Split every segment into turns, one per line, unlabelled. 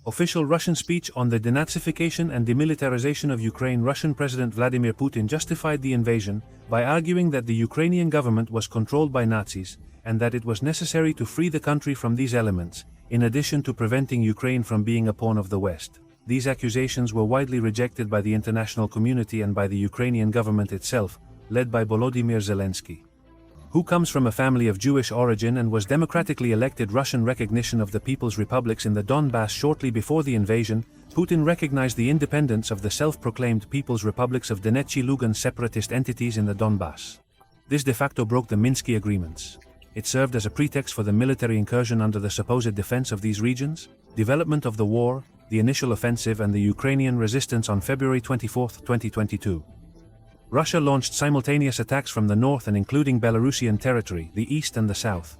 Official Russian speech on the denazification and demilitarization of Ukraine. Russian President Vladimir Putin justified the invasion by arguing that the Ukrainian government was controlled by Nazis and that it was necessary to free the country from these elements, in addition to preventing Ukraine from being a pawn of the West. These accusations were widely rejected by the international community and by the Ukrainian government itself, led by Volodymyr Zelensky, who comes from a family of Jewish origin and was democratically elected. Russian recognition of the People's Republics in the Donbass. Shortly before the invasion, Putin recognized the independence of the self-proclaimed People's Republics of Donetsk and Lugansk separatist entities in the Donbass. This de facto broke the Minsk agreements. It served as a pretext for the military incursion under the supposed defense of these regions. Development of the war, the initial offensive and the Ukrainian resistance. On February 24, 2022. Russia launched simultaneous attacks from the north and including Belarusian territory, the east and the south.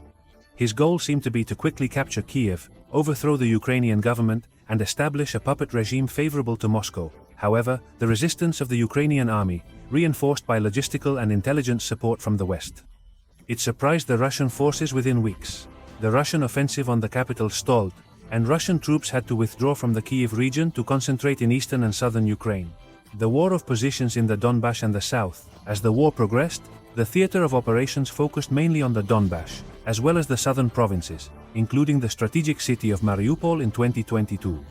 His goal seemed to be to quickly capture Kiev, overthrow the Ukrainian government, and establish a puppet regime favorable to Moscow. However, the resistance of the Ukrainian army, reinforced by logistical and intelligence support from the West, it surprised the Russian forces within weeks. The Russian offensive on the capital stalled, and Russian troops had to withdraw from the Kiev region to concentrate in eastern and southern Ukraine. The war of positions in the Donbass and the south. As the war progressed, the theater of operations focused mainly on the Donbass, as well as the southern provinces, including the strategic city of Mariupol in 2022,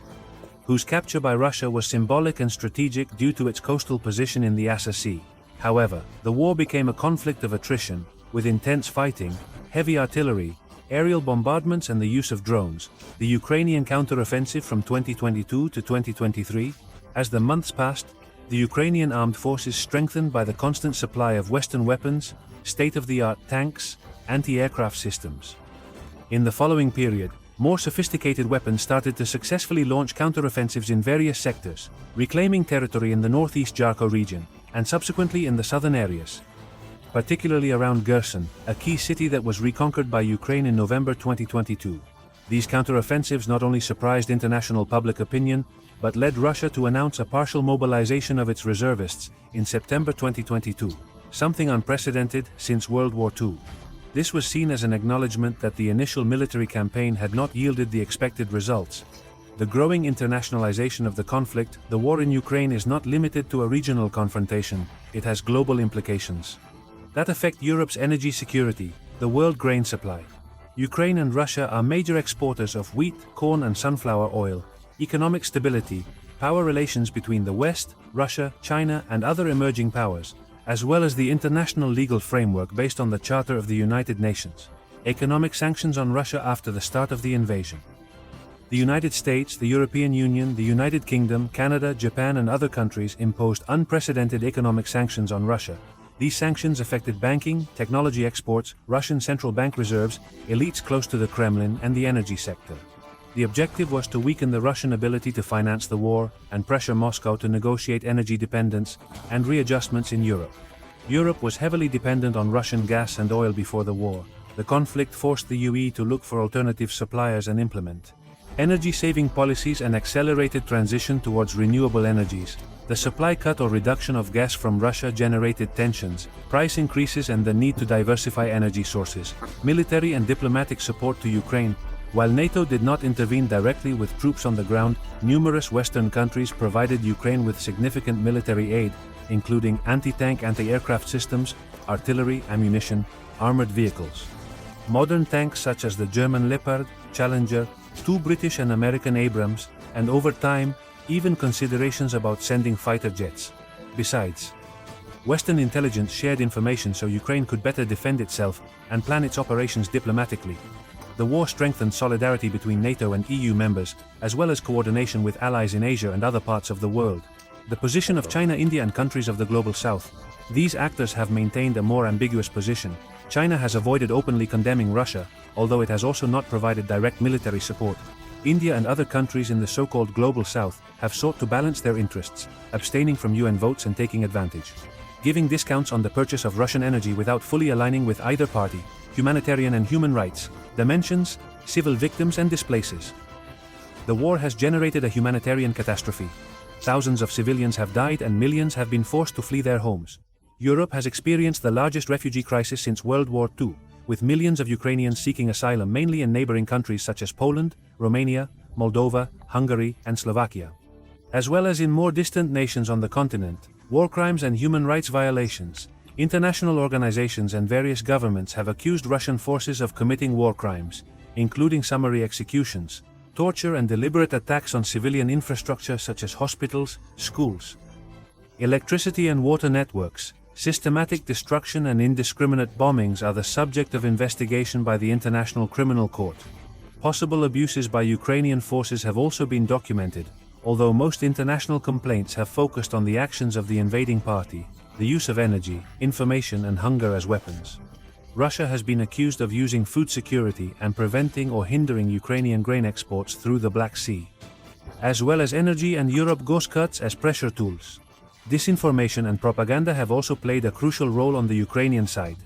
whose capture by Russia was symbolic and strategic due to its coastal position in the Azov Sea. However, the war became a conflict of attrition, with intense fighting, heavy artillery, aerial bombardments and the use of drones. The Ukrainian counteroffensive from 2022 to 2023. As the months passed, the Ukrainian armed forces strengthened by the constant supply of Western weapons, state-of-the-art tanks, anti-aircraft systems. In the following period, more sophisticated weapons started to successfully launch counteroffensives in various sectors, reclaiming territory in the northeast Kharkiv region, and subsequently in the southern areas, particularly around Kherson, a key city that was reconquered by Ukraine in November 2022. These counteroffensives not only surprised international public opinion, but led Russia to announce a partial mobilization of its reservists in September 2022, something unprecedented since World War II. This was seen as an acknowledgement that the initial military campaign had not yielded the expected results. The growing internationalization of the conflict. The war in Ukraine is not limited to a regional confrontation, it has global implications that affect Europe's energy security, the world grain supply. Ukraine and Russia are major exporters of wheat, corn and sunflower oil. Economic stability, power relations between the West, Russia, China and other emerging powers, as well as the international legal framework based on the Charter of the United Nations. Economic sanctions on Russia after the start of the invasion. The United States, the European Union, the United Kingdom, Canada, Japan and other countries imposed unprecedented economic sanctions on Russia. These sanctions affected banking, technology exports, Russian central bank reserves, elites close to the Kremlin and the energy sector. The objective was to weaken the Russian ability to finance the war and pressure Moscow to negotiate energy dependence and readjustments in Europe. Europe was heavily dependent on Russian gas and oil before the war. The conflict forced the UE to look for alternative suppliers and implement energy-saving policies and accelerated transition towards renewable energies. The supply cut or reduction of gas from Russia generated tensions, price increases and the need to diversify energy sources. Military and diplomatic support to Ukraine. While NATO did not intervene directly with troops on the ground, numerous Western countries provided Ukraine with significant military aid, including anti-tank, anti-aircraft systems, artillery, ammunition, armored vehicles. Modern tanks such as the German Leopard, Challenger, 2 British and American Abrams, and over time, even considerations about sending fighter jets. Besides, Western intelligence shared information so Ukraine could better defend itself and plan its operations diplomatically. The war strengthened solidarity between NATO and EU members, as well as coordination with allies in Asia and other parts of the world. The position of China, India and countries of the Global South. These actors have maintained a more ambiguous position. China has avoided openly condemning Russia, although it has also not provided direct military support. India and other countries in the so-called Global South have sought to balance their interests, abstaining from UN votes and taking advantage, giving discounts on the purchase of Russian energy without fully aligning with either party. Humanitarian and human rights dimensions, civil victims and displaces. The war has generated a humanitarian catastrophe. Thousands of civilians have died and millions have been forced to flee their homes. Europe has experienced the largest refugee crisis since World War II, with millions of Ukrainians seeking asylum mainly in neighboring countries such as Poland, Romania, Moldova, Hungary, and Slovakia. As well as in more distant nations on the continent, war crimes and human rights violations. International organizations and various governments have accused Russian forces of committing war crimes, including summary executions, torture and deliberate attacks on civilian infrastructure such as hospitals, schools, electricity and water networks. Systematic destruction and indiscriminate bombings are the subject of investigation by the International Criminal Court. Possible abuses by Ukrainian forces have also been documented, although most international complaints have focused on the actions of the invading party, the use of energy, information and hunger as weapons. Russia has been accused of using food security and preventing or hindering Ukrainian grain exports through the Black Sea, as well as energy and Europe gas cuts as pressure tools. Disinformation and propaganda have also played a crucial role on the Ukrainian side.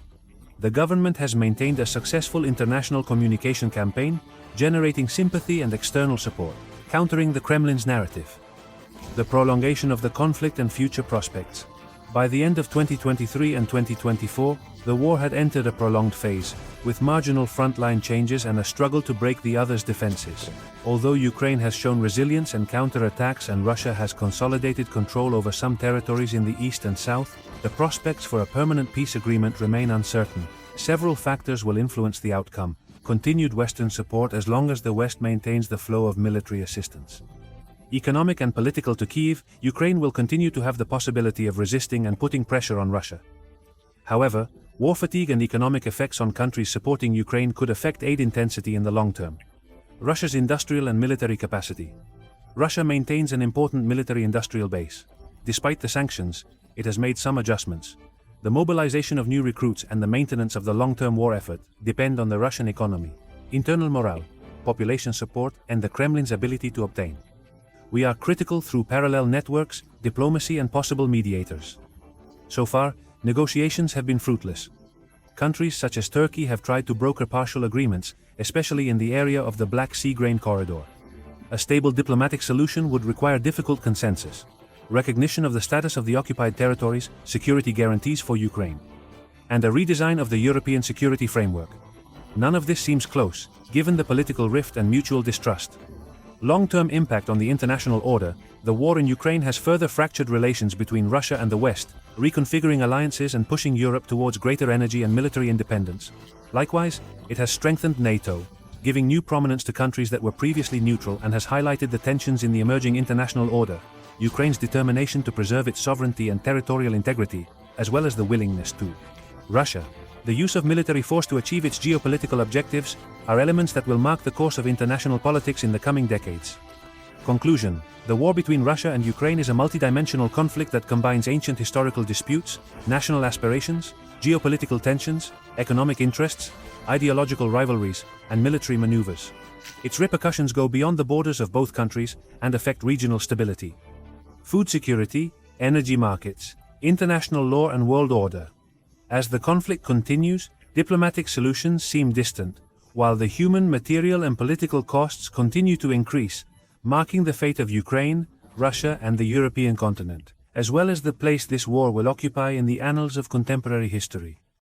The government has maintained a successful international communication campaign, generating sympathy and external support, countering the Kremlin's narrative. The prolongation of the conflict and future prospects. By the end of 2023 and 2024, the war had entered a prolonged phase, with marginal frontline changes and a struggle to break the other's defenses. Although Ukraine has shown resilience and counterattacks and Russia has consolidated control over some territories in the east and south, the prospects for a permanent peace agreement remain uncertain. Several factors will influence the outcome. Continued Western support as long as the West maintains the flow of military assistance. Economic and political to Kyiv, Ukraine will continue to have the possibility of resisting and putting pressure on Russia. However, war fatigue and economic effects on countries supporting Ukraine could affect aid intensity in the long term. Russia's industrial and military capacity. Russia maintains an important military-industrial base. Despite the sanctions, it has made some adjustments. The mobilization of new recruits and the maintenance of the long-term war effort depend on the Russian economy, internal morale, population support, and the Kremlin's ability to obtain. We are critical through parallel networks, diplomacy and possible mediators. So far, negotiations have been fruitless. Countries such as Turkey have tried to broker partial agreements, especially in the area of the Black Sea grain corridor. A stable diplomatic solution would require difficult consensus, recognition of the status of the occupied territories, security guarantees for Ukraine, and a redesign of the European security framework. None of this seems close, given the political rift and mutual distrust. Long-term impact on the international order. The war in Ukraine has further fractured relations between Russia and the West, reconfiguring alliances and pushing Europe towards greater energy and military independence. Likewise, it has strengthened NATO, giving new prominence to countries that were previously neutral, and has highlighted the tensions in the emerging international order. Ukraine's determination to preserve its sovereignty and territorial integrity, as well as the willingness to Russia. The use of military force to achieve its geopolitical objectives are elements that will mark the course of international politics in the coming decades. Conclusion: the war between Russia and Ukraine is a multidimensional conflict that combines ancient historical disputes, national aspirations, geopolitical tensions, economic interests, ideological rivalries, and military maneuvers. Its repercussions go beyond the borders of both countries and affect regional stability, food security, energy markets, international law and world order. As the conflict continues, diplomatic solutions seem distant, while the human, material and political costs continue to increase, marking the fate of Ukraine, Russia and the European continent, as well as the place this war will occupy in the annals of contemporary history.